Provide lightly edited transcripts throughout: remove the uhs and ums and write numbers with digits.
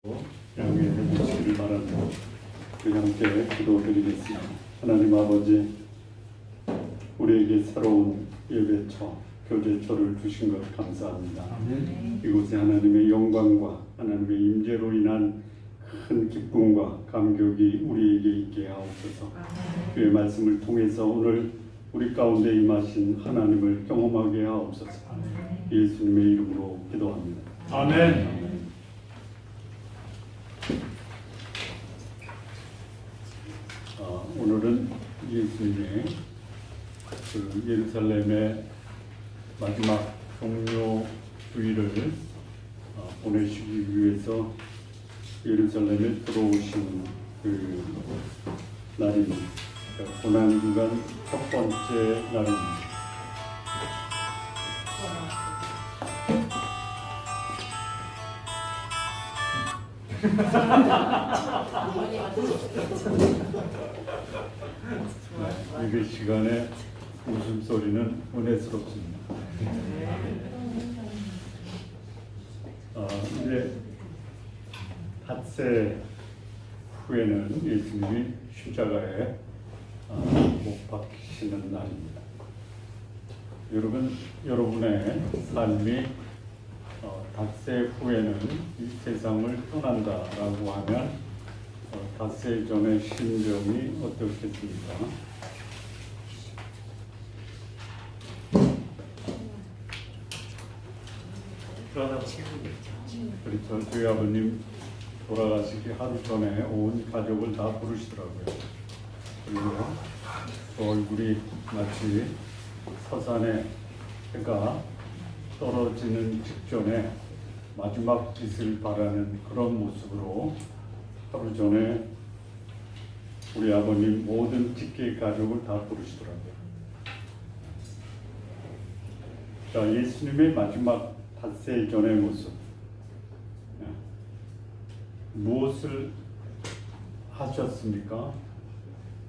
양해해 주시기를 바랍니다. 우리 함께 기도드리겠습니다. 하나님 아버지, 우리에게 새로운 예배처, 교제처를 주신 것 감사합니다. 이곳에 하나님의 영광과 하나님의 임재로 인한 큰 기쁨과 감격이 우리에게 있게 하옵소서. 그의 말씀을 통해서 오늘 우리 가운데 임하신 하나님을 경험하게 하옵소서. 예수님의 이름으로 기도합니다. 아멘. 오늘은 예수님의 그 예루살렘의 마지막 종료 주일을 보내시기 위해서 예루살렘에 들어오신 그 날입니다. 고난기간 첫 번째 날입니다. 예배 시간에 웃음소리는 은혜스럽습니다. 이제 닷새 후에는 예수님이 십자가에 못 박히시는 날입니다. 여러분의 삶이 닷새 후에는 이 세상을 떠난다라고 하면 닷새 전의 심정이 어떻겠습니까? 그렇죠. 저희 아버님 돌아가시기 하루 전에 온 가족을 다 부르시더라고요. 그리고 얼굴이 마치 서산에 해가 떨어지는 직전에 마지막 빛을 바라는 그런 모습으로 하루 전에 우리 아버님 모든 직계 가족을 다 부르시더라고요. 자, 예수님의 마지막 닷새 전의 모습. 무엇을 하셨습니까?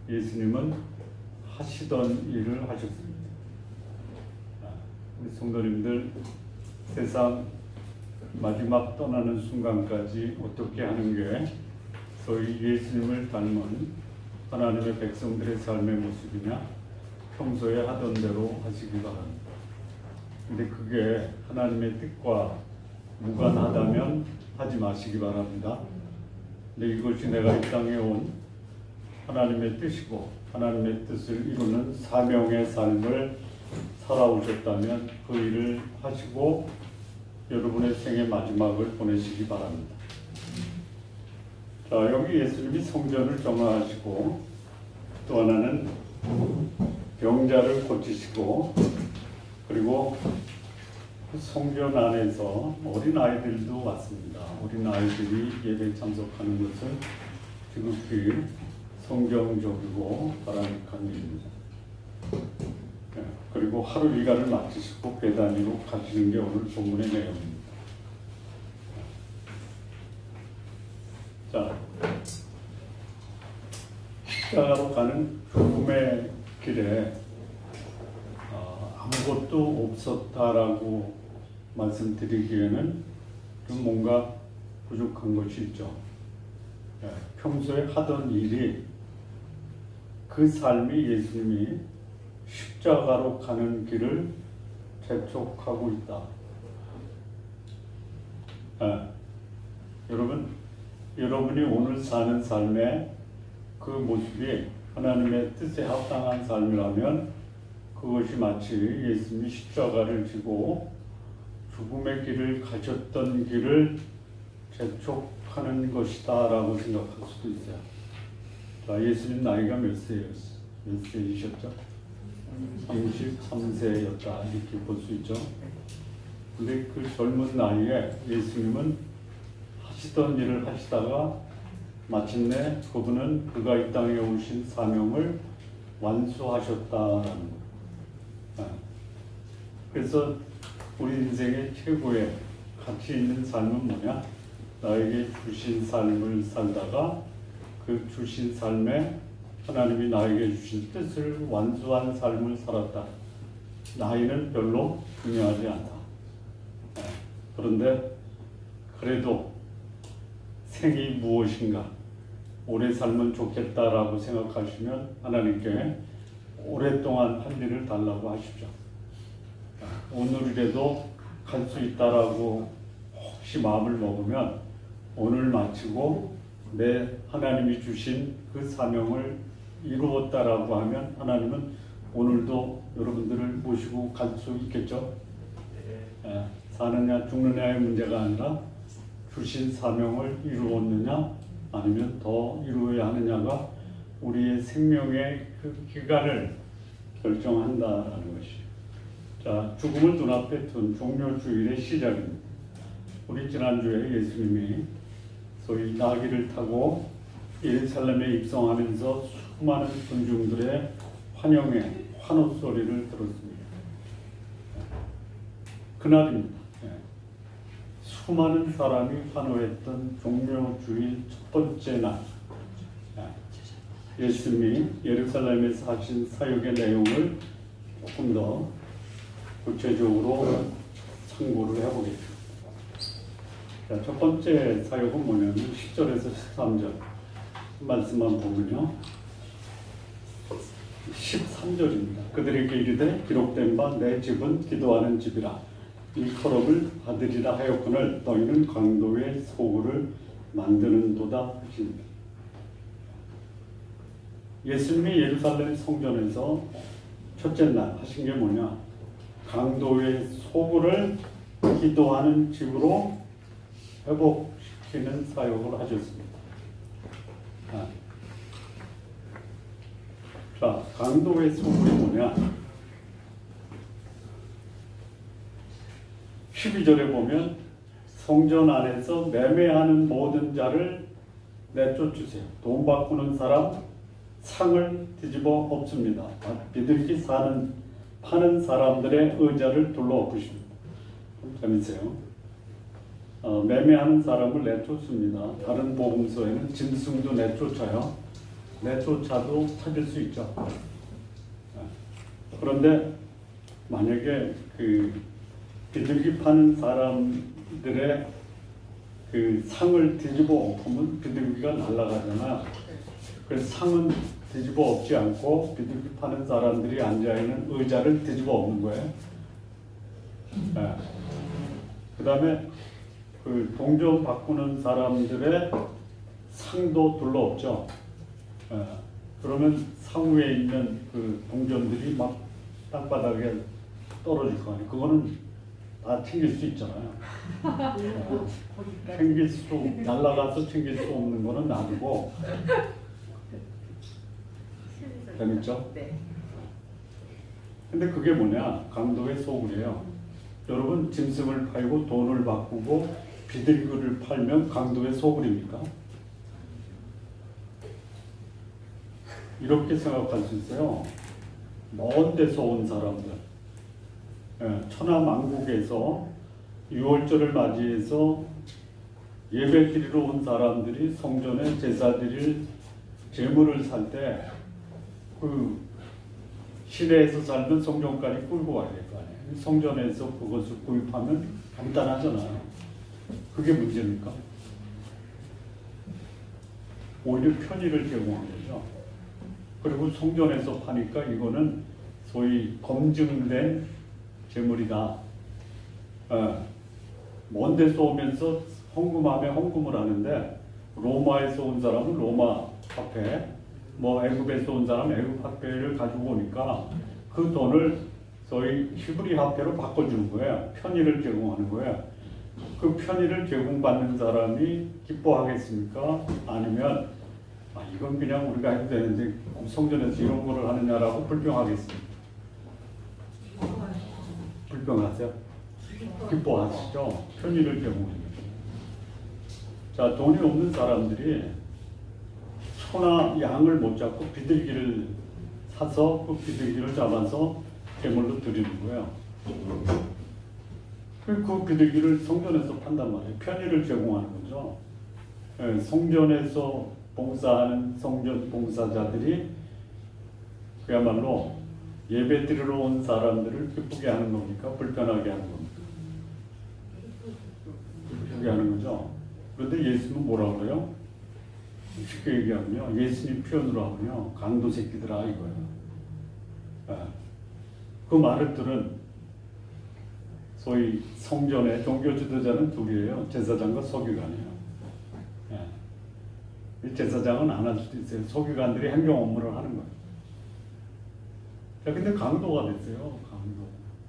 예수님은 하시던 일을 하셨습니다. 우리 성도님들, 세상 마지막 떠나는 순간까지 어떻게 하는 게 저희 예수님을 닮은 하나님의 백성들의 삶의 모습이냐? 평소에 하던 대로 하시기 바랍니다. 근데 그게 하나님의 뜻과 무관하다면 하지 마시기 바랍니다. 근데 이것이 내가 이 땅에 온 하나님의 뜻이고 하나님의 뜻을 이루는 사명의 삶을 살아오셨다면 그 일을 하시고 여러분의 생의 마지막을 보내시기 바랍니다. 자, 여기 예수님이 성전을 정화하시고 또 하나는 병자를 고치시고 그리고 그 성전 안에서 어린아이들도 왔습니다. 어린아이들이 예배에 참석하는 것은 지극히 성경적이고 바람직한 일입니다. 그리고 하루 일과를 마치시고 베다니로 가시는 게 오늘 본문의 내용입니다. 자, 십자가로 가는 죽음의 길에 아무것도 없었다라고 말씀드리기에는 좀 뭔가 부족한 것이 있죠. 평소에 하던 일이 그 삶이 예수님이 십자가로 가는 길을 재촉하고 있다. 여러분이 오늘 사는 삶의 그 모습이 하나님의 뜻에 합당한 삶이라면 그것이 마치 예수님이 십자가를 지고 죽음의 길을 가셨던 길을 재촉하는 것이다 라고 생각할 수도 있어요. 자, 예수님 나이가 몇 세이셨죠? 63세였다 이렇게 볼 수 있죠. 근데 그 젊은 나이에 예수님은 하시던 일을 하시다가 마침내 그분은 그가 이 땅에 오신 사명을 완수하셨다라는 거예요. 그래서 우리 인생의 최고의 가치 있는 삶은 뭐냐? 나에게 주신 삶을 살다가 그 주신 삶에 하나님이 나에게 주신 뜻을 완수한 삶을 살았다. 나이는 별로 중요하지 않다. 그런데 그래도 생이 무엇인가, 오래 살면 좋겠다라고 생각하시면 하나님께 오랫동안 할 일을 달라고 하십시오. 오늘이라도 갈 수 있다라고 혹시 마음을 먹으면 오늘 마치고 내 하나님이 주신 그 사명을 이루었다라고 하면 하나님은 오늘도 여러분들을 모시고 갈 수 있겠죠. 사느냐 죽느냐의 문제가 아니라 주신 사명을 이루었느냐 아니면 더 이루어야 하느냐가 우리의 생명의 그 기간을 결정한다라는 것이. 자, 죽음을 눈앞에 둔 종료주일의 시작입니다. 우리 지난주에 예수님이 소위 나귀를 타고 예루살렘에 입성하면서 수많은 군중들의 환영의 환호 소리를 들었습니다. 그날입니다. 수많은 사람이 환호했던 종료주일 첫 번째 날, 예수님이 예루살렘에서 하신 사역의 내용을 조금 더 구체적으로 참고를 해보겠습니다. 자, 첫 번째 사역은 뭐냐면 10절에서 13절 말씀만 보면요, 13절입니다. 그들에게 이르되 기록된 바 내 집은 기도하는 집이라 이 커럽을 받으리라 하였거늘 너희는 강도의 소굴을 만드는도다 하십니다. 예수님이 예루살렘 성전에서 첫째 날 하신 게 뭐냐, 강도의 소굴을 기도하는 집으로 회복시키는 사역을 하셨습니다. 자, 강도의 소굴이 뭐냐, 12절에 보면 성전 안에서 매매하는 모든 자를 내쫓으세요. 돈 바꾸는 사람 상을 뒤집어 엎습니다. 비둘기 파는 사람들의 의자를 둘러엎으십니다. 재밌어요. 매매하는 사람을 내쫓습니다. 다른 복음서에는 짐승도 내쫓아요. 내쫓아도 찾을 수 있죠. 그런데 만약에 그 비둘기 파는 사람들의 그 상을 뒤집어 엎으면 비둘기가 날아가잖아. 그래서 상은 뒤집어 엎지 않고 비둘기 파는 사람들이 앉아있는 의자를 뒤집어 엎는 거예요. 그 다음에 그 동전 바꾸는 사람들의 상도 둘러엎죠. 그러면 상 위에 있는 그 동전들이 막 땅바닥에 떨어질 거 아니에요. 그거는 다 챙길 수 있잖아요. 날아가서 챙길 수 없는 거는 놔두고. 재밌죠? 네. 근데 그게 뭐냐? 강도의 소굴이에요. 여러분, 짐승을 팔고 돈을 바꾸고 비둘기를 팔면 강도의 소굴입니까? 이렇게 생각할 수 있어요. 먼 데서 온 사람들, 천하만국에서 6월절을 맞이해서 예배 드리러 온 사람들이 성전에 제사 드릴 재물을 살 때 그 시내에서 살면 성전까지 끌고 가야 될 거 아니에요. 성전에서 그것을 구입하면 간단하잖아요. 그게 문제입니까? 오히려 편의를 제공한 거죠. 그리고 성전에서 파니까 이거는 소위 검증된 재물이다. 먼 데서 오면서 헌금함에 헌금을 하는데 로마에서 온 사람은 로마 화폐, 뭐 애굽에서 온 사람은 애굽 화폐를 가지고 오니까 그 돈을 소위 히브리 화폐로 바꿔주는 거예요. 편의를 제공하는 거예요. 그 편의를 제공받는 사람이 기뻐하겠습니까? 아니면 이건 그냥 우리가 해도 되는데 성전에서 이런 거를 하느냐라고 불평하겠습니까? 불평하세요? 기뻐하시죠? 편의를 제공하는 거죠. 자, 돈이 없는 사람들이 소나 양을 못 잡고 비둘기를 사서 그 비둘기를 잡아서 제물로 드리는 거예요. 그 비둘기를 성전에서 판단 말이에요. 편의를 제공하는 거죠. 성전에서 봉사하는 성전 봉사자들이 그야말로 예배 드리러 온 사람들을 기쁘게 하는 겁니까? 불편하게 하는 겁니까? 기쁘게 하는 거죠. 그런데 예수님은 뭐라고 그래요? 쉽게 얘기하면요, 예수님 표현으로 하면요, 강도 새끼들아 이거예요. 그 말을 들은 소위 성전의 종교 지도자는 둘이에요. 제사장과 서기관이에요. 이 제사장은 안 할 수도 있어요. 서기관들이 행정 업무를 하는 거예요. 자, 근데 강도가 됐어요. 강도.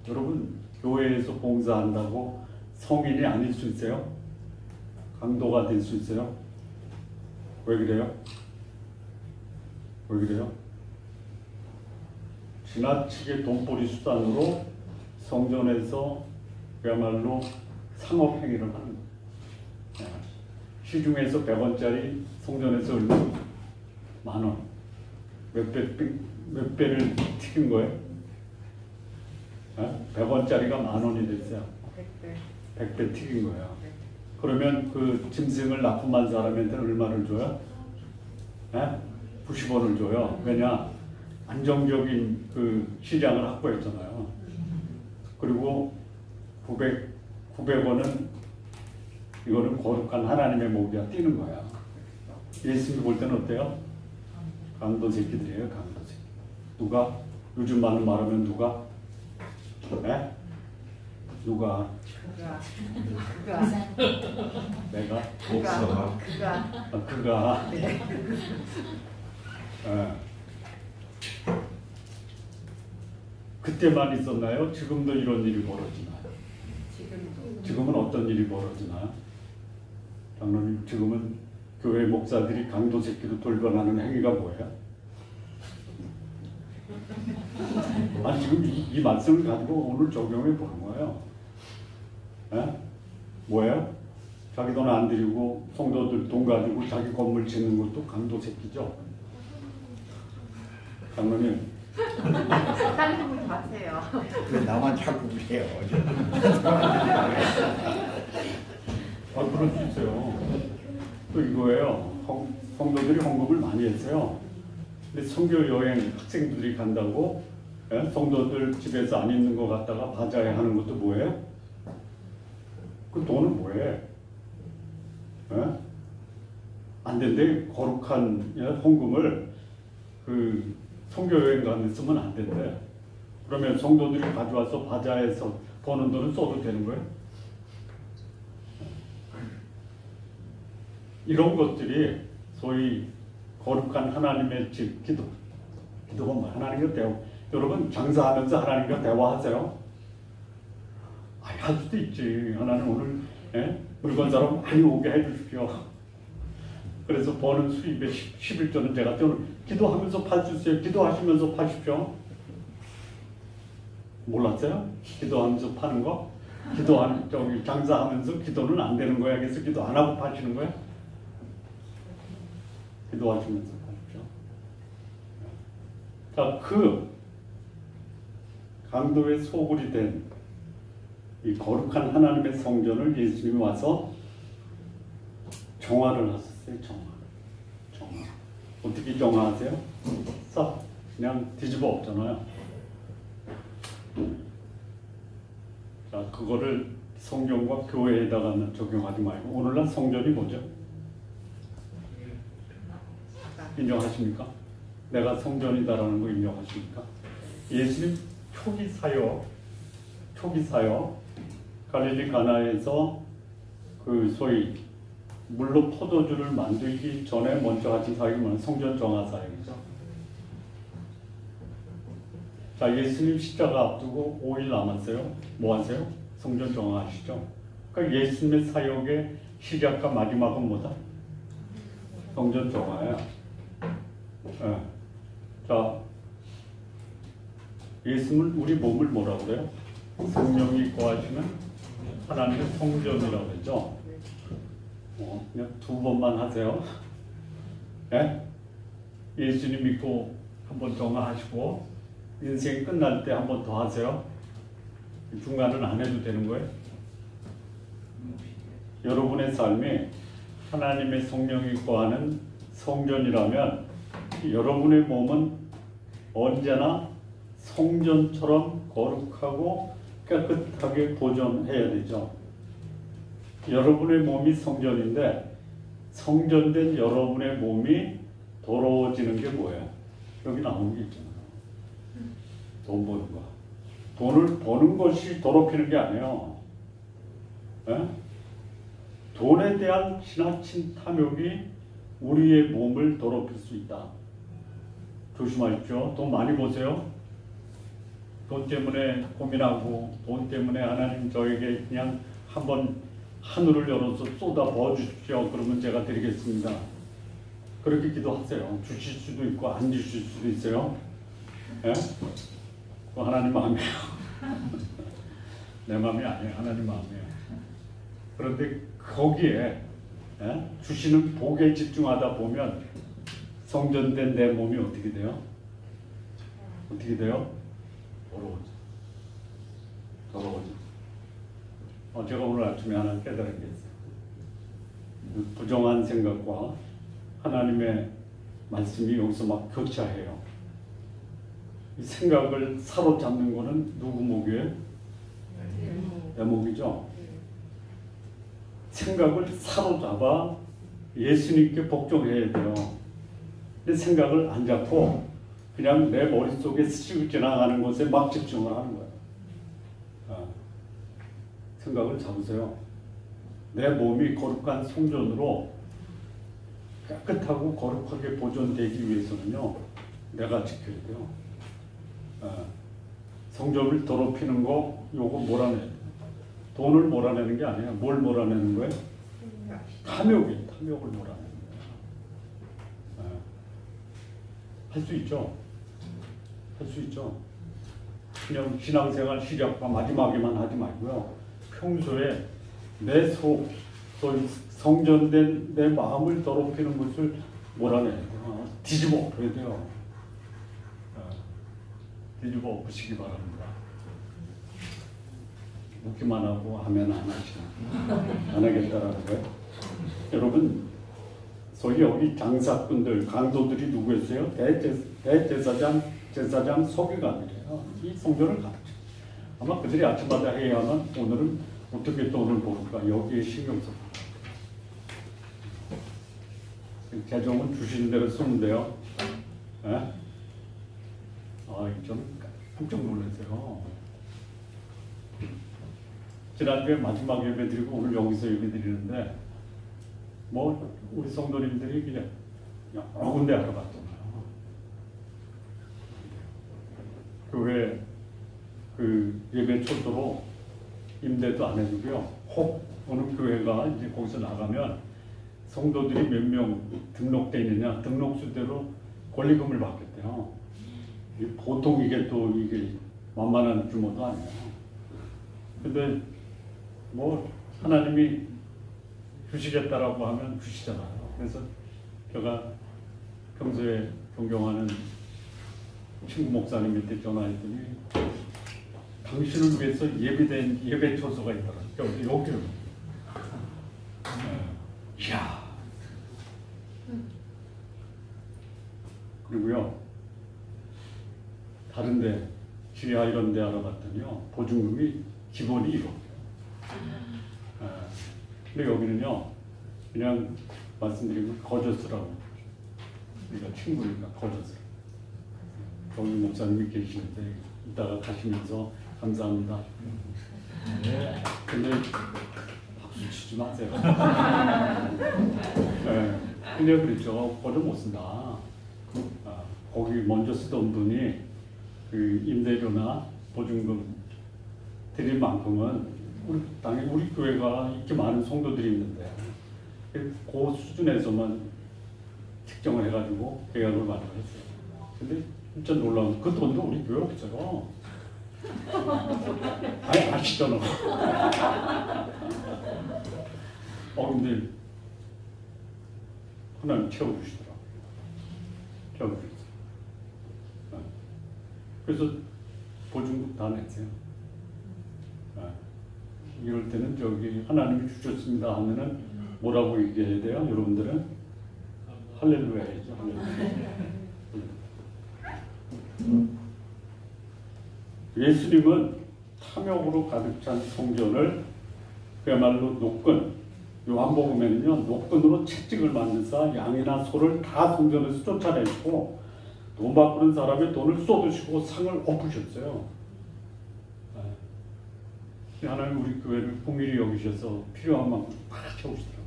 여러분, 교회에서 봉사한다고 성인이 아닐 수 있어요? 강도가 될 수 있어요? 왜 그래요? 왜 그래요? 지나치게 돈벌이 수단으로 성전에서 그야말로 상업행위를 하는 거예요. 시중에서 100원짜리 성전에서 얼마? 10,000원. 몇 배를 튀긴 거예요? 100원짜리가 10,000원이 됐어요. 100배 튀긴 거예요. 그러면 그 짐승을 납품한 사람한테 얼마를 줘요? 90원을 줘요. 왜냐? 안정적인 그 시장을 확보했잖아요. 그리고 900원은 이거는 거룩한 하나님의 목이야 뛰는 거야. 예수님이 볼 때는 어때요? 강도 새끼들이에요. 강도 새끼. 누가? 요즘 말하면 누가? 누가? 내가? 그가. 네. 그때만 있었나요? 지금도 이런 일이 벌어지나요? 지금은 어떤 일이 벌어지나요? 장로님, 지금은 교회 목사들이 강도 새끼로 돌변하는 행위가 뭐예요? 지금 이 말씀을 가지고 오늘 적용해 보는 거예요. 뭐예요? 자기 돈 안 들이고 성도들 돈 가지고 자기 건물 짓는 것도 강도 새끼죠. 장로님. 다른 분 마세요. 왜 나만 자꾸 그래요? 그럴 수 있어요. 또 이거예요. 성도들이 헌금을 많이 했어요. 근데 선교 여행 학생들이 간다고 성도들 집에서 안 있는 거 갖다가 바자회 하는 것도 뭐예요? 그 돈은 뭐해? 안 된대. 거룩한 헌금을 그 선교 여행 가는 데 쓰면 안 된대. 그러면 성도들이 가져와서 바자회에서 버는 돈은 써도 되는 거예요? 이런 것들이 소위 거룩한 하나님의 집 기도가 뭐 하나님과 대화. 여러분 장사하면서 하나님과 대화하세요? 할 수도 있지. 하나님 오늘 물건 사람 많이 오게 해주십시오. 그래서 버는 수입의 11조는 제가 기도하면서 팔주세요. 기도하시면서 파십시오. 몰랐어요? 기도하면서 파는 거? 장사하면서 기도는 안 되는 거야. 그래서 기도 안 하고 파시는 거야? 기도하시면서 파십시오. 자, 그 강도의 소굴이 된 이 거룩한 하나님의 성전을 예수님이 와서 정화를 하셨어요. 정화. 어떻게 정화하세요? 싹 그냥 뒤집어 엎잖아요. 자, 그거를 성경과 교회에다가는 적용하지 말고 오늘날 성전이 뭐죠? 인정하십니까? 내가 성전이다라는 거 인정하십니까? 예수님 초기 사역 갈릴리 가나에서 그 소위 물로 포도주를 만들기 전에 먼저 하신 사역이 뭐냐? 성전 정화 사역이죠. 자, 예수님 십자가 앞두고 5일 남았어요. 뭐 하세요? 성전 정화하시죠. 그러니까 예수님의 사역의 시작과 마지막은 뭐다? 성전 정화야. 자, 예수님은 우리 몸을 뭐라고 그래요? 성령이 거하시는 하나님의 성전이라고 했죠. 그냥 2번만 하세요. 예수님 믿고 한번 정화하시고 인생 끝날 때 한 번 더 하세요. 중간은 안 해도 되는 거예요. 여러분의 삶이 하나님의 성령이 거하는 성전이라면 여러분의 몸은 언제나 성전처럼 거룩하고 깨끗하게 보존해야 되죠. 여러분의 몸이 성전인데 성전된 여러분의 몸이 더러워지는 게 뭐예요? 여기 나오는 게 있잖아요. 돈 버는 거. 돈을 버는 것이 더럽히는 게 아니에요. 에? 돈에 대한 지나친 탐욕이 우리의 몸을 더럽힐 수 있다. 조심하십시오. 돈 많이 버세요. 돈 때문에 고민하고 돈 때문에 하나님 저에게 그냥 한번 하늘을 열어서 쏟아 부어주십시오. 그러면 제가 드리겠습니다. 그렇게 기도하세요. 주실 수도 있고 안 주실 수도 있어요. 예? 그거 하나님 마음이에요. 내 마음이 아니에요. 하나님 마음이에요. 그런데 거기에 주시는 복에 집중하다 보면 성전된 내 몸이 어떻게 돼요? 어떻게 돼요? 더러워져. 제가 오늘 아침에 하나 깨달은 게 있어요. 부정한 생각과 하나님의 말씀이 여기서 막 교차해요. 이 생각을 사로잡는 거는 누구 목이에요? 내 목이죠. 생각을 사로잡아 예수님께 복종해야 돼요. 근데 생각을 안 잡고 그냥 내 머릿속에 스치고 지나가는 것에 막 집중을 하는 거예요. 생각을 잡으세요. 내 몸이 거룩한 성전으로 깨끗하고 거룩하게 보존되기 위해서는요, 내가 지켜야 돼요. 성전을 더럽히는 거, 요거 몰아내야 돼요. 돈을 몰아내는 게 아니야. 뭘 몰아내는 거예요? 탐욕이에요. 탐욕을 몰아내는 거예요. 할 수 있죠. 할 수 있죠. 그냥 신앙생활 시작과 마지막에만 하지 말고요. 평소에 내 속, 성전된 내 마음을 더럽히는 것을 몰아내야 돼요. 뒤집어 엎어야 돼요. 뒤집어 엎으시기 바랍니다. 묻기만 하고 하면 안 하시나? 안 하겠다라는 거예요. 여러분, 소위 여기 장사꾼들, 강도들이 누구였어요? 제사장 서기관이래요. 이 성전을 가르쳐. 아마 그들이 아침마다 해야만 오늘은 어떻게 돈을 벌을까? 여기에 신경 써요. 재정은 주시는 대로 쓰면 돼요. 예? 좀 깜짝 놀랐어요. 지난주에 마지막 예배 드리고 오늘 여기서 예배 드리는데 우리 성도님들이 그냥 여러 군데 알아봤잖아요. 교회 그 예배 초도로 임대도 안 해주고요. 혹 어느 교회가 이제 거기서 나가면 성도들이 몇 명 등록돼 있느냐 등록수대로 권리금을 받겠대요. 보통 이게 만만한 규모도 아니에요. 근데 하나님이 주시겠다라고 하면 주시잖아요. 그래서 제가 평소에 존경하는 친구 목사님한테 전화했더니 당신을 위해서 예비된 예배 초소가 있더라고요. 여기요. 이야. 그리고요. 다른데 지하 이런 데 알아봤더니요. 보증금이 기본이 1억. 근데 여기는요. 그냥 말씀드리면 거저스라고. 우리가 친구니까 거저스. 거기 목사님이 계시는데 이따가 가시면서 감사합니다. 네. 근데 박수 치지 마세요. 네. 근데 그랬죠. 거저 못 쓴다. 거기 먼저 쓰던 분이 그 임대료나 보증금 드릴 만큼은 당연히 우리 교회가 이렇게 많은 성도들이 있는데 그 수준에서만 측정을 해가지고 계약을 만들었어요. 근데 진짜 놀라운 그 돈도 우리 교회 없어요. 아니 아시잖아. 근데 하나님 채워주시더라고요. 채워주셨어요. 그래서 보증금 다 냈어요. 이럴 때는 하나님이 주셨습니다 하면은 뭐라고 얘기해야 돼요? 여러분들은 할렐루야 해야죠. 예수님은 탐욕으로 가득 찬 성전을 그야말로 노끈 요한복음에는요, 노끈으로 채찍을 맞는 자, 양이나 소를 다 성전에서 쫓아내시고 돈 바꾸는 사람의 돈을 쏟으시고 상을 엎으셨어요. 하나님 우리 교회를 긍휼히 여기셔서 필요한 만큼 다 채우시더라고요.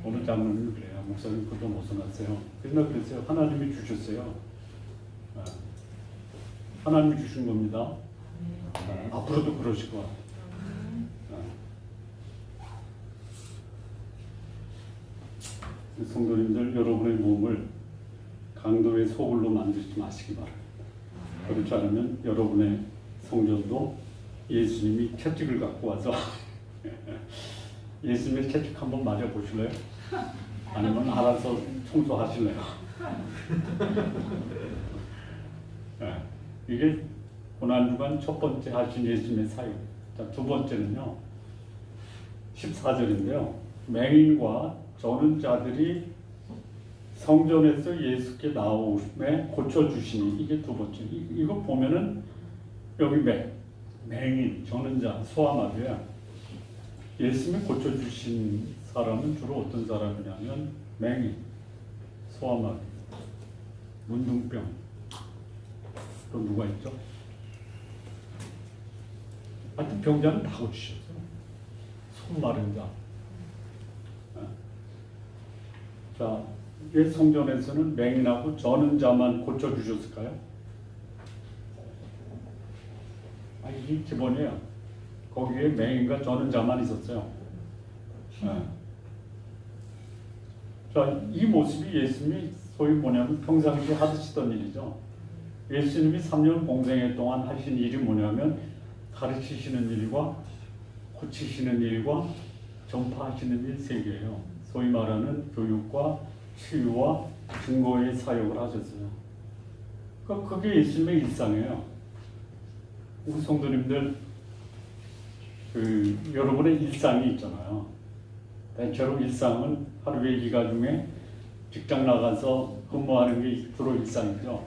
오늘 장로님이 그래요. 목사님 그것도 벗어났어요. 그래서 그랬어요. 하나님이 주셨어요. 하나님이 주신 겁니다. 앞으로도 그러실 것 같아요. 성도님들, 여러분의 몸을 강도의 소굴로 만들지 마시기 바랍니다. 그렇지 않으면 여러분의 성전도 예수님이 채찍을 갖고 와서 예수님의 채찍 한번 맞아 보실래요? 아니면 알아서 청소하실래요? 이게 고난주간 첫 번째 하신 예수님의 사역. 자, 두 번째는요, 14절인데요. 맹인과 저는 자들이 성전에서 예수께 나오심에 고쳐주시니, 이게 두 번째. 이거 보면은 여기 맹인, 저는 자, 소아마귀야. 예수님이 고쳐주신 사람은 주로 어떤 사람이냐면 맹인, 소아마귀, 문둥병, 또 누가 있죠? 하여튼 병자는 다 고치셨어요. 손 마른 자. 자, 왜 성전에서는 맹인하고 저는 자만 고쳐주셨을까요? 이게 기본이에요. 거기에 맹인과 저는 자만 있었어요. 자, 이 모습이 예수님이 소위 뭐냐면 평상시에 하시던 일이죠. 예수님이 3년 공생애 동안 하신 일이 뭐냐면 가르치시는 일과 고치시는 일과 전파하시는 일 세 개예요. 소위 말하는 교육과 치유와 증거의 사역을 하셨어요. 그러니까 그게 예수님의 일상이에요. 우리 성도님들, 여러분의 일상이 있잖아요. 대체로 일상은 하루에 일과 중에 직장 나가서 근무하는 게 주로 일상이죠.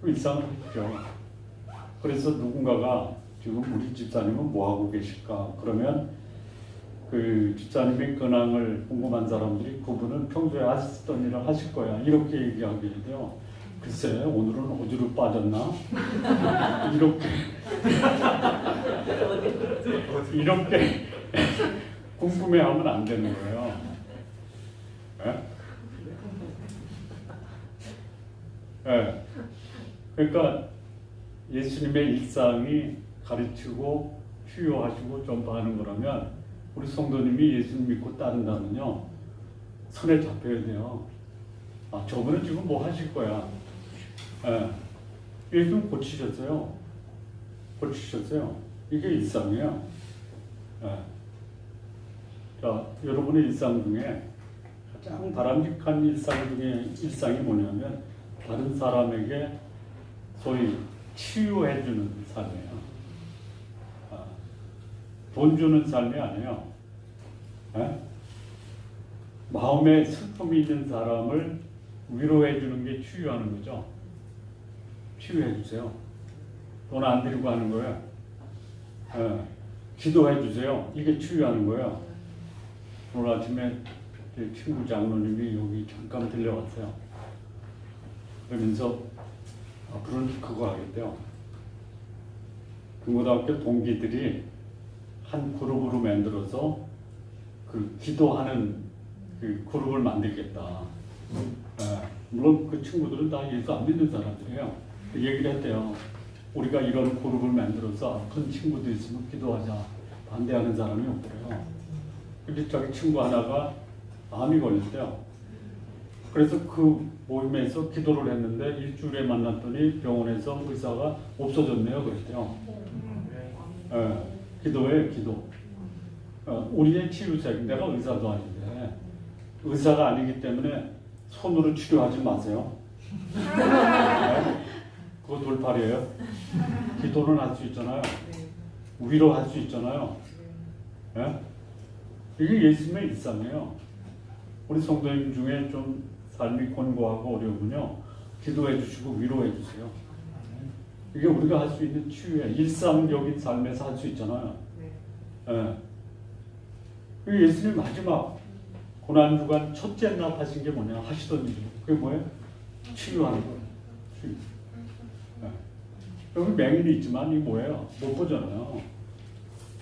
일상을 하죠. 그래서 누군가가 지금 우리 집사님은 뭐 하고 계실까? 그러면 그 집사님의 근황을 궁금한 사람들이 그분은 평소에 하셨던 일을 하실 거야, 이렇게 얘기하게 돼요. 글쎄 오늘은 어디로 빠졌나? 이렇게 궁금해하면 안 되는 거예요. 네. 그러니까 예수님의 일상이 가르치고 치유하시고 전파하는 거라면 우리 성도님이 예수님 믿고 따른다면요, 손에 잡혀야 돼요. 저분은 지금 뭐 하실 거야? 예수님 고치셨어요. 이게 일상이에요. 자, 여러분의 일상 중에 가장 바람직한 일상이 뭐냐면 다른 사람에게 소위 치유해주는 삶이에요. 돈 주는 삶이 아니에요. 마음에 슬픔이 있는 사람을 위로해주는 게 치유하는 거죠. 치유해주세요. 돈 안 드리고 하는 거예요. 기도해주세요. 이게 치유하는 거예요. 오늘 아침에 제 친구 장로님이 여기 잠깐 들려왔어요. 그러면서 앞으로는 그거 하겠대요. 중고등학교 동기들이 한 그룹으로 만들어서 그 기도하는 그 그룹을 만들겠다. 물론 그 친구들은 다 예수 안 믿는 사람들이에요. 그 얘기를 했대요. 우리가 이런 그룹을 만들어서 아픈 친구도 있으면 기도하자. 반대하는 사람이 없대요. 근데 자기 친구 하나가 암이 걸렸대요. 그래서 그 모임에서 기도를 했는데 일주일에 만났더니 병원에서 의사가 없어졌네요. 그랬대요. 기도예요, 기도. 우리의 치유책, 내가 의사도 아닌데 의사가 아니기 때문에 손으로 치료하지 마세요. 그거 돌팔이에요. 기도는 할 수 있잖아요. 위로할 수 있잖아요. 이게 예수님의 일상이에요. 우리 성도님 중에 좀 삶이 곤고하고 어려우면요, 기도해 주시고 위로해 주세요. 이게 우리가 할 수 있는 치유예요. 일상적인 삶에서 할 수 있잖아요. 그 예수님 마지막 고난주간 첫째 날 하신 게 뭐냐 하시던 일이 그게 뭐예요? 치유하는 거예요. 치유. 네. 여기 맹인이 있지만 이 뭐예요? 못 보잖아요.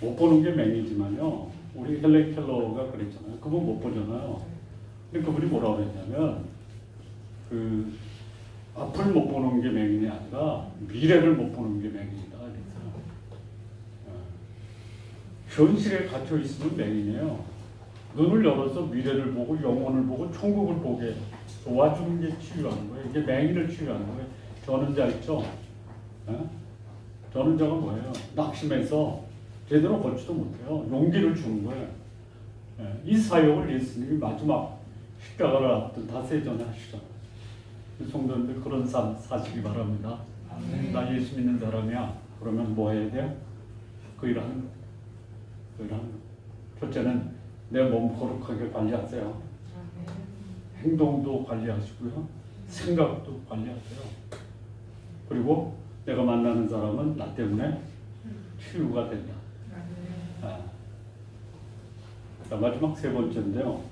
못 보는 게 맹이지만요. 우리 헬렌 켈러가 그랬잖아요. 그분 못 보잖아요. 근데 그분이 뭐라고 그랬냐면 그 앞을 못 보는 게 맹인이 아니라 미래를 못 보는 게 맹인이다. 그랬어요. 현실에 갇혀 있으면 맹인이에요. 눈을 열어서 미래를 보고 영혼을 보고 천국을 보게 도와주는 게 치유하는 거예요. 이게 맹인을 치유하는 거예요. 전은자 있죠? 전은자가 뭐예요? 낙심해서 제대로 걷지도 못해요. 용기를 주는 거예요. 이 사역을 예수님이 마지막 십자가를 앞둔 닷새 전에 하시잖아요. 성도님들 그런 삶 사시기 바랍니다. 나 예수 믿는 사람이야. 그러면 뭐 해야 돼요? 그 일 하는 거. 첫째는 내 몸 거룩하게 관리하세요. 행동도 관리하시고요. 생각도 관리하세요. 그리고 내가 만나는 사람은 나 때문에 치유가 된다. 자, 마지막 세 번째인데요.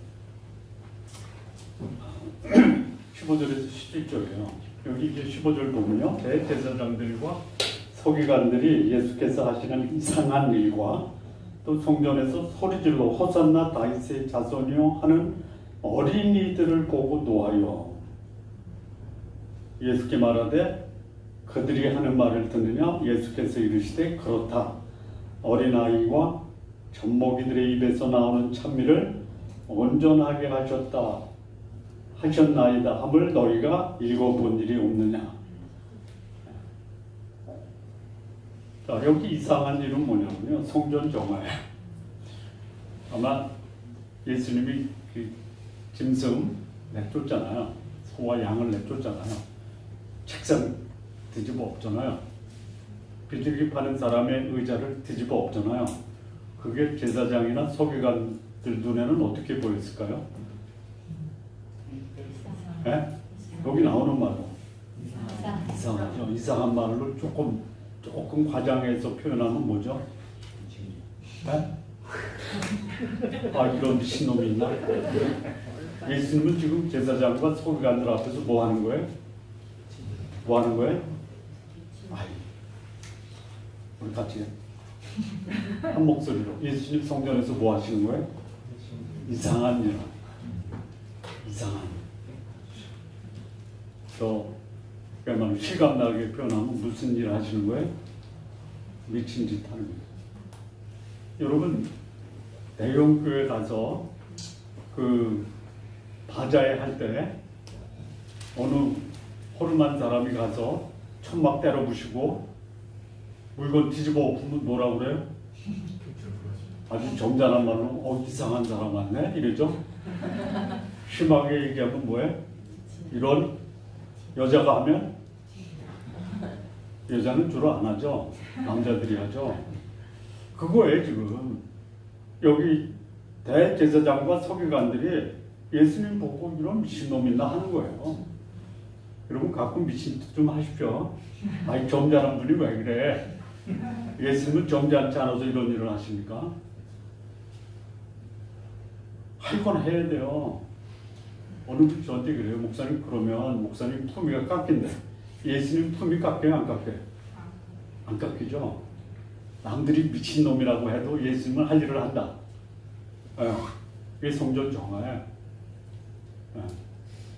15절에서 11절이에요. 여기 이제 15절 보면요. 대제사장들과 서기관들이 예수께서 하시는 이상한 일과 또 성전에서 소리질러 호산나 다윗의 자손이요 하는 어린이들을 보고 노하여 예수께 말하되 그들이 하는 말을 듣느냐? 예수께서 이르시되 그렇다. 어린아이와 젖먹이들의 입에서 나오는 찬미를 온전하게 하셨나이다 함을 너희가 읽어본 일이 없느냐. 자, 여기 이상한 일은 뭐냐면요. 성전 정화예요. 아마 예수님이 그 짐승 내쫓잖아요. 소와 양을 내쫓잖아요. 책상 뒤집어 엎잖아요. 비둘기 파는 사람의 의자를 뒤집어 엎잖아요. 그게 제사장이나 서기관들 눈에는 어떻게 보였을까요? 네? 여기 나오는 말로 이상하죠. 이상한 말로 조금 과장해서 표현하면 뭐죠? 네? 아, 이런 미친놈이 있나? 예수님은 지금 제사장과 서기관들 앞에서 뭐 하는 거예요? 뭐 하는 거예요? 아이, 우리 같이 한 목소리로 예수님 성전에서 뭐 하시는 거예요? 이상한 일. 이상한 일. 그야말로 실감나게 표현하면 무슨 일 하시는 거예요? 미친 짓 하는 거예요. 여러분, 대형교회 가서 그 바자회 할 때 어느 호름한 사람이 가서 천막 때려 부시고 물건 뒤집어 엎으면 뭐라고 그래요? 아주 점잖은 말로 이상한 사람 왔네 이러죠. 심하게 얘기하면 뭐예요? 이런 여자가 하면 여자는 주로 안 하죠. 남자들이 하죠. 그거예요. 지금 여기 대제사장과 서기관들이 예수님 보고 이런 미친놈 있나 하는 거예요. 여러분 가끔 미친 짓 좀 하십시오. 아니 점잖은 분이 왜 그래? 예수님은 점잖지 않아서 이런 일을 하십니까? 할 건 해야 돼요. 어느 분이 저한테 그래요. 목사님 그러면 목사님 품위가 깎인대. 예수님 품위 깎여요? 안 깎여요? 안 깎이죠. 남들이 미친놈이라고 해도 예수님은 할 일을 한다. 이게 성전 정화예요.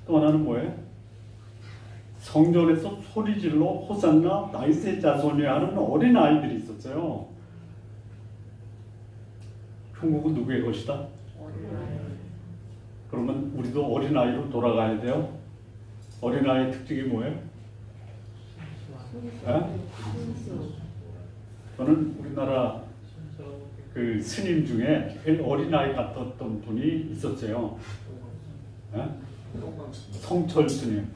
또 하나는 뭐예요? 성전에서 소리질러 호산나 다윗의 자손이 하는 어린아이들이 있었어요. 천국은 누구의 것이다? 그러면 우리도 어린아이로 돌아가야 돼요. 어린아이의 특징이 뭐예요? 저는 우리나라 그 스님 중에 제일 어린아이 같았던 분이 있었어요. 성철 스님.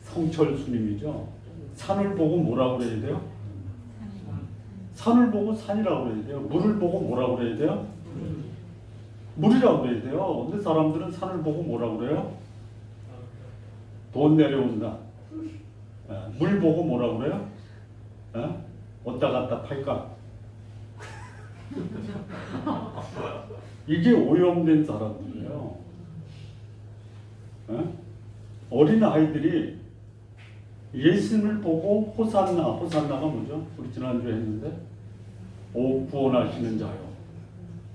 성철 스님이죠. 산을 보고 뭐라고 그래야 돼요? 산을 보고 산이라고 그래야 돼요. 물을 보고 뭐라고 그래야 돼요? 물이라고 그래야 돼요. 근데 사람들은 산을 보고 뭐라고 그래요? 돈 내려온다. 물 보고 뭐라고 그래요? 왔다 갔다 팔까? 이게 오염된 사람들이에요. 예? 어린 아이들이 예수님을 보고 호산나가 뭐죠? 우리 지난주에 했는데 오 구원하시는 자요.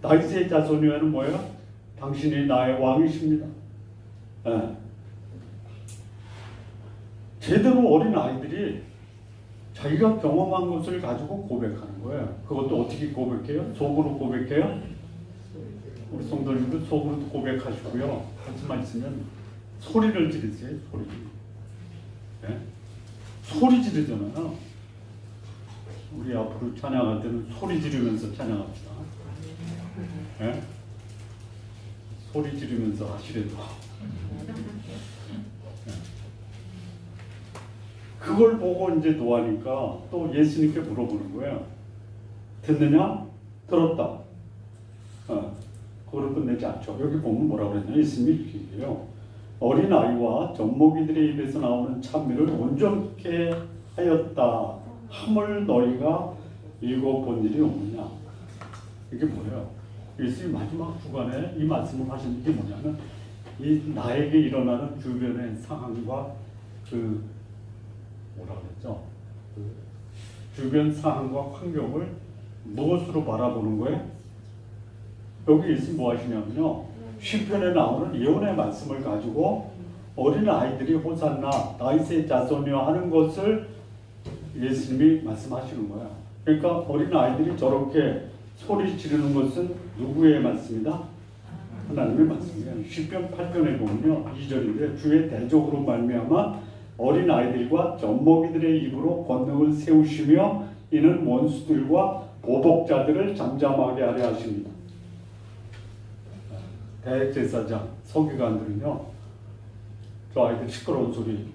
다윗의 자손이여는 뭐예요? 당신이 나의 왕이십니다. 예. 제대로 어린 아이들이 자기가 경험한 것을 가지고 고백하는 거예요. 그것도 어떻게 고백해요? 속으로 고백해요? 우리 성도님도 속으로 고백하시고요. 할 수만 있으면 소리를 지르세요. 소리. 예? 소리 지르잖아요. 우리 앞으로 찬양할 때는 소리 지르면서 찬양합시다. 예? 소리 지르면서 하시래도. 예. 그걸 보고 이제 노하니까 또 예수님께 물어보는 거예요. 듣느냐? 들었다. 그걸 끝내지 않죠. 여기 보면 뭐라고 그랬냐? 예수님이 이렇게 얘기해요. 어린아이와 젖먹이들의 입에서 나오는 찬미를 온전케 하였다 함을 너희가 읽어본 일이 없느냐. 이게 뭐예요? 예수님이 마지막 주간에 이 말씀을 하신 게 뭐냐면 이 나에게 일어나는 주변의 상황과 그 뭐라 그랬죠? 그 주변 상황과 환경을 무엇으로 바라보는 거예요? 여기 예수님 뭐 하시냐면요. 시편에 나오는 예언의 말씀을 가지고 어린 아이들이 호산나 다윗의 자손이여 하는 것을 예수님이 말씀하시는 거야. 그러니까 어린 아이들이 저렇게 소리 지르는 것은 누구의 말씀이다? 하나님의 말씀이에요. 시편 8편에 보면요. 2절인데 주의 대적으로 말미암아 어린 아이들과 젖먹이들의 입으로 권능을 세우시며 이는 원수들과 보복자들을 잠잠하게 하려 하십니다. 대제사장, 서기관들은요, 저 아이들 시끄러운 소리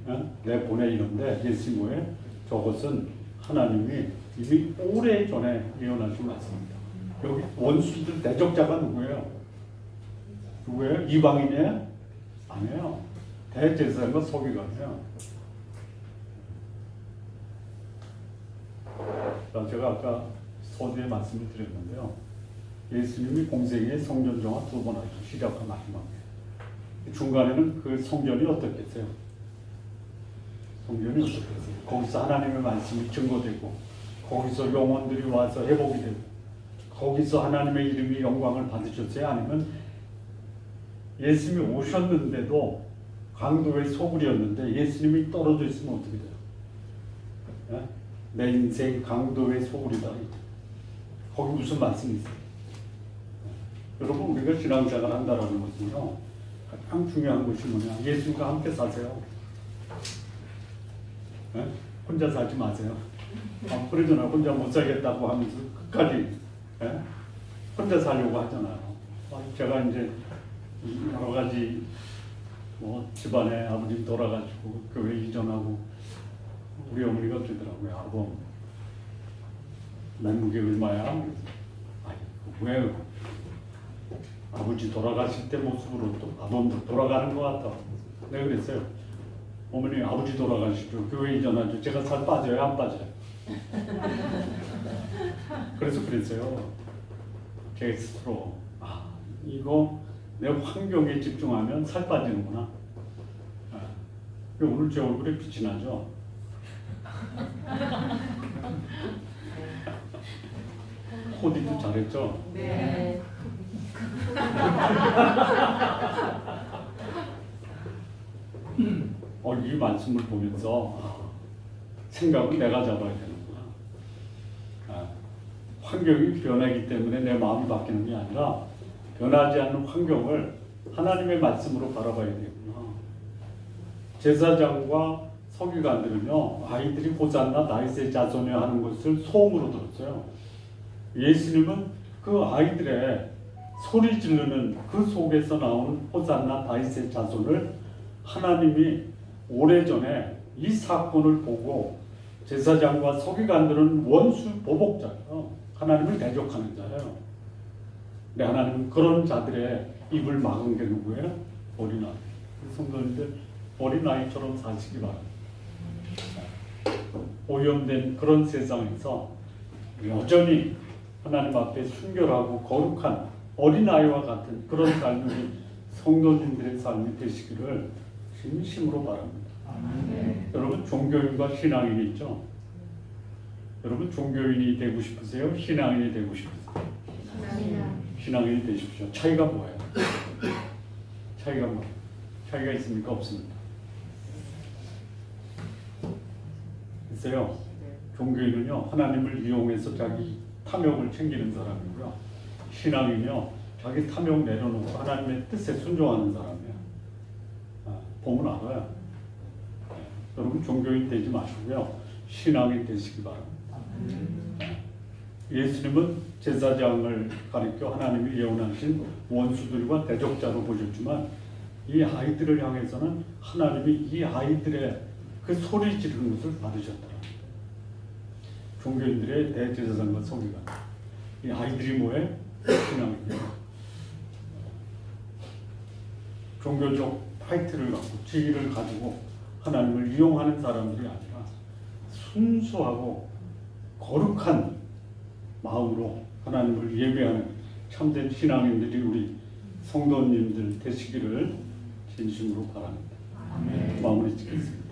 내보내 이런데 예수님 뭐에 저것은 하나님이 이미 오래 전에 예언하신 말씀입니다. 여기 원수들 대적자가 누구예요? 누구예요? 이방인이에요? 아니에요. 대제사장과 서기관이에요. 제가 아까 서두에 말씀을 드렸는데요. 예수님이 공생의 성전정화 2번 하죠. 시작과 마지막에. 중간에는 그 성전이 어떻겠어요? 성전이 어떻겠어요? 거기서 하나님의 말씀이 증거되고 거기서 영혼들이 와서 회복이 되고 거기서 하나님의 이름이 영광을 받으셨어요? 아니면 예수님이 오셨는데도 강도의 소굴이었는데 예수님이 떨어져 있으면 어떻게 돼요? 예? 내 인생 강도의 소굴이다. 거기 무슨 말씀이 있어요? 여러분 우리가 신앙생활 한다는 것은요. 가장 중요한 것이 뭐냐. 예수님과 함께 사세요. 네? 혼자 살지 마세요. 그러잖아요. 혼자 못 살겠다고 하면서 끝까지 네? 혼자 살려고 하잖아요. 제가 이제 여러 가지 뭐 집안에 아버지 돌아가시고 교회 이전하고 우리 어머니가 그러더라고요. 아범 몸무게 얼마야? 아니 왜 아버지 돌아가실 때 모습으로 또 아범도 돌아가는 것 같다. 내가 그랬어요. 어머니 아버지 돌아가시죠. 교회 이전하죠. 제가 살 빠져요? 안 빠져요? 그래서 그랬어요. 제 스스로 이거 내 환경에 집중하면 살 빠지는구나. 오늘 제 얼굴에 빛이 나죠? 코디도 잘했죠? 네. 이 말씀을 보면서 생각은 내가 잡아야 되는구나. 환경이 변하기 때문에 내 마음이 바뀌는 게 아니라 변하지 않는 환경을 하나님의 말씀으로 바라봐야 되구나. 제사장과 서기관들은요, 아이들이 호산나 다윗의 자손이여 하는 것을 소음으로 들었어요. 예수님은 그 아이들의 소리 지르는 그 속에서 나오는 호산나 다윗의 자손을 하나님이 오래전에 이 사건을 보고 제사장과 서기관들은 원수 보복자예요. 하나님을 대적하는 자예요. 근데 하나님은 그런 자들의 입을 막은 게 누구예요? 어린아이. 성도님들 어린아이처럼 사시기 바랍니다. 오염된 그런 세상에서 여전히 하나님 앞에 순결하고 거룩한 어린아이와 같은 그런 삶이 성도님들의 삶이 되시기를 진심으로 바랍니다. 여러분 종교인과 신앙인이 있죠. 여러분 종교인이 되고 싶으세요? 신앙인이 되고 싶으세요? 신앙인이 되십시오. 차이가 뭐예요? 차이가 뭐예요? 차이가 있습니까? 없습니까? 글쎄요. 종교인은요 하나님을 이용해서 자기 탐욕을 챙기는 사람이고요. 신앙인은요 자기 탐욕 내려놓고 하나님의 뜻에 순종하는 사람이에요. 보면 알아요. 여러분 종교인 되지 마시고요. 신앙인 되시기 바랍니다. 예수님은 제사장을 가리켜 하나님이 예언하신 원수들과 대적자로 보셨지만 이 아이들을 향해서는 하나님이 이 아이들의 그 소리 지르는 것을 받으셨더라. 종교인들의 대제사장과 서기관. 이 아이들이 뭐예요? 신앙이에요. 종교적 파이트를 갖고 지위를 가지고 하나님을 이용하는 사람들이 아니라 순수하고 거룩한 마음으로 하나님을 예배하는 참된 신앙인들이 우리 성도님들 되시기를 진심으로 바랍니다. 마무리 짓겠습니다.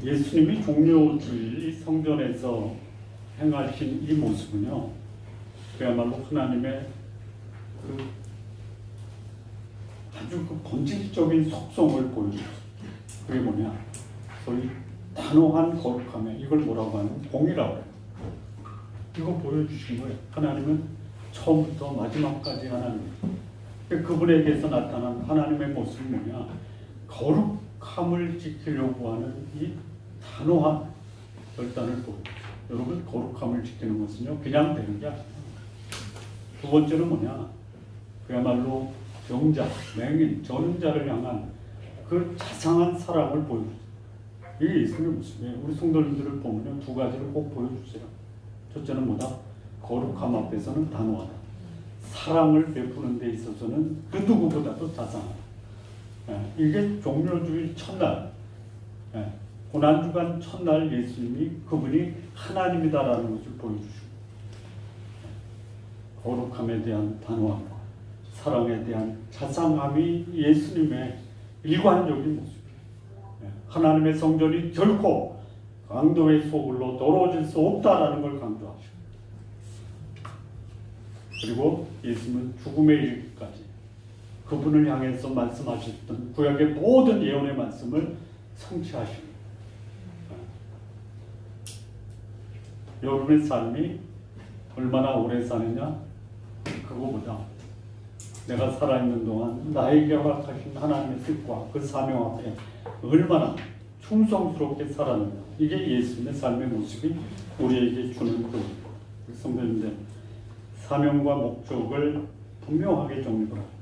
예수님이 종료주일 성전에서 행하신 이 모습은요, 그야말로 하나님의 아주 본질적인 속성을 보여줍니다. 그게 뭐냐? 소위 단호한 거룩함에 이걸 뭐라고 하는 공이라고 해요. 이거 보여주신 거예요. 하나님은 처음부터 마지막까지 하나님. 그분에게서 나타난 하나님의 모습이 뭐냐? 거룩함을 지키려고 하는 이 단호한 결단을 보여주죠. 여러분 거룩함을 지키는 것은요 그냥 되는 게 아니에요. 두 번째는 뭐냐? 그야말로 정자, 맹인, 전자를 향한 그 자상한 사랑을 보여주죠. 이게 예수님의 모습이에요. 우리 성도님들을 보면 두 가지를 꼭 보여주세요. 첫째는 뭐다? 거룩함 앞에서는 단호하다. 사랑을 베푸는 데 있어서는 그 누구보다도 자상하다. 이게 종료주일 첫날, 고난주간 첫날 예수님이 그분이 하나님이다라는 것을 보여주시고 거룩함에 대한 단호함과 사랑에 대한 자상함이 예수님의 일관적인 모습이에요. 하나님의 성전이 결코 강도의 소굴로 더러워질 수 없다라는 걸 강조하시고 그리고 예수님은 죽음에 이르기까지 그분을 향해서 말씀하셨던 구약의 모든 예언의 말씀을 성취하십니다. 여러분의 삶이 얼마나 오래 사느냐? 그거보다 내가 살아있는 동안 나에게 허락하신 하나님의 뜻과 그 사명 앞에 얼마나 충성스럽게 살았느냐. 이게 예수님의 삶의 모습이 우리에게 주는 교훈입니다. 성도님들, 사명과 목적을 분명하게 정립을 합니다.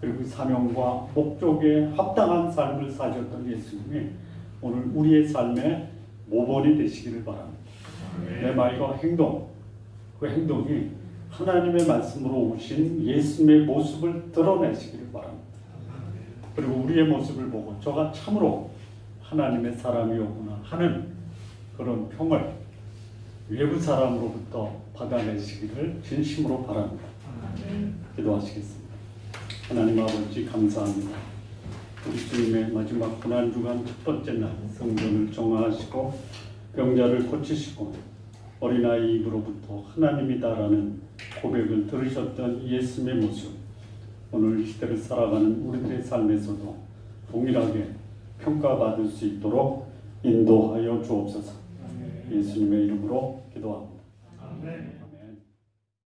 그리고 그 사명과 목적에 합당한 삶을 사셨던 예수님이 오늘 우리의 삶의 모범이 되시기를 바랍니다. 내 말과 행동, 그 행동이 하나님의 말씀으로 오신 예수님의 모습을 드러내시기를 바랍니다. 그리고 우리의 모습을 보고 저가 참으로 하나님의 사람이었구나 하는 그런 평을 외부 사람으로부터 받아내시기를 진심으로 바랍니다. 기도하시겠습니다. 하나님 아버지 감사합니다. 우리 주님의 마지막 고난주간 첫 번째 날 성전을 정화하시고 병자를 고치시고 어린아이 입으로부터 하나님이다라는 고백을 들으셨던 예수님의 모습, 오늘 이 시대를 살아가는 우리들의 삶에서도 동일하게 평가받을 수 있도록 인도하여 주옵소서. 예수님의 이름으로 기도합니다. 아멘.